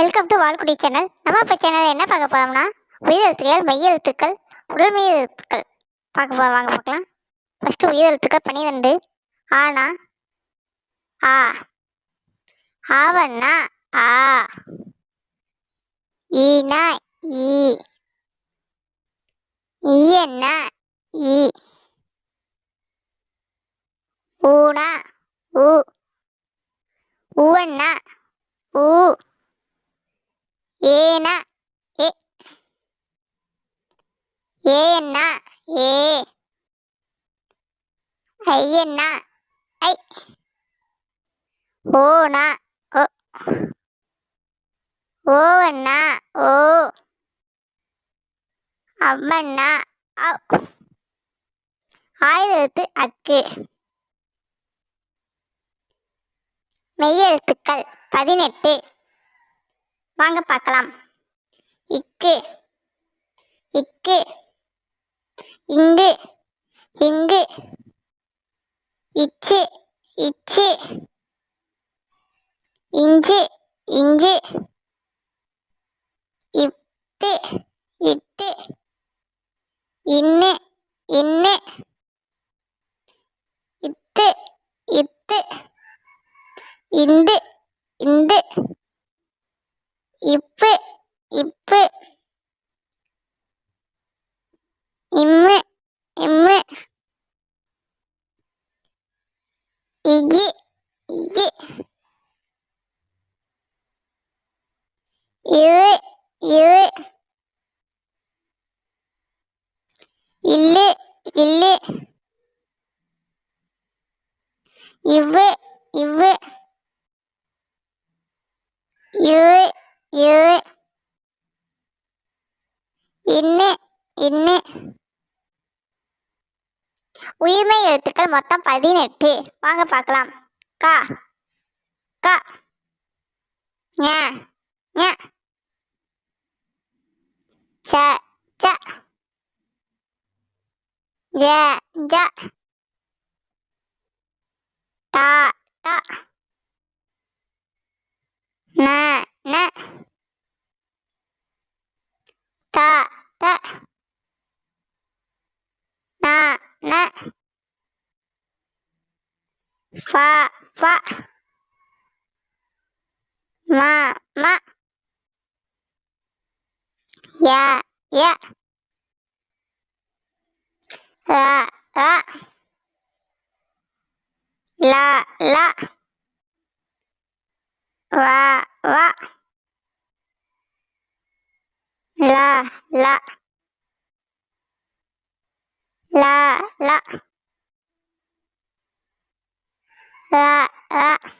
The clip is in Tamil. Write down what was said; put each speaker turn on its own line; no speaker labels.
Welcome to வால்குடி channel. நம்ம இப்போ சேனலில் என்ன பார்க்க போகிறோம்னா உயிரெழுத்துக்கள், மெய்யெழுத்துக்கள், உடல் மெய்யெழுத்துக்கள் பார்க்க போகிறோம். வாங்க பார்க்கலாம். ஃபஸ்ட்டு உயிரெழுத்துக்கள் 12. ஆனா ஆ, ஆவண்ணா ஆ, ஈனா ஈ, ஈயண்ணா ஈ, ஊனா ஊ, ஊவண்ணா ஊ, ஏனா ஏ, ஏயண்ணா ஏ, ஐயண்ணா ஐ, ஓனா ஓ, ஓவண்ணா ஓ, அம்மண்ணா அவ். ஆயுதெழுத்து அக்கு. மெய்யெழுத்துக்கள் 18. வாங்க பார்க்கலாம். இக்கு, இக்கு, இங்கு, இங்கு, இச்சு, இச்சு, இஞ்சு, இஞ்சு, இட்டு, இட்டு, இன்னு, இன்னு, இத்து, இத்து, இந்து, இந்து, இப்பு, இப்பு, இம்மு, இம்மு, இய்யி, இய்யி, இரு, இரு, இல்லு, இல்லு, இவ்வு, இவ்வு, இரு, இரு, இன்னு, இன்னு. உயிர்மெய் எழுத்துக்கள் மொத்தம் 18. வாங்க பார்க்கலாம். கா, கா, ஞ, ஞ, ச, ச, ஜ, ஜ, டா, டா, ந, ந, த, த, ந, ந, ஃப, ஃப, ம, ம, ய, ய, ர, ர, ல, ல, வ, வ, ல, ல, ல, ல, ர, ர.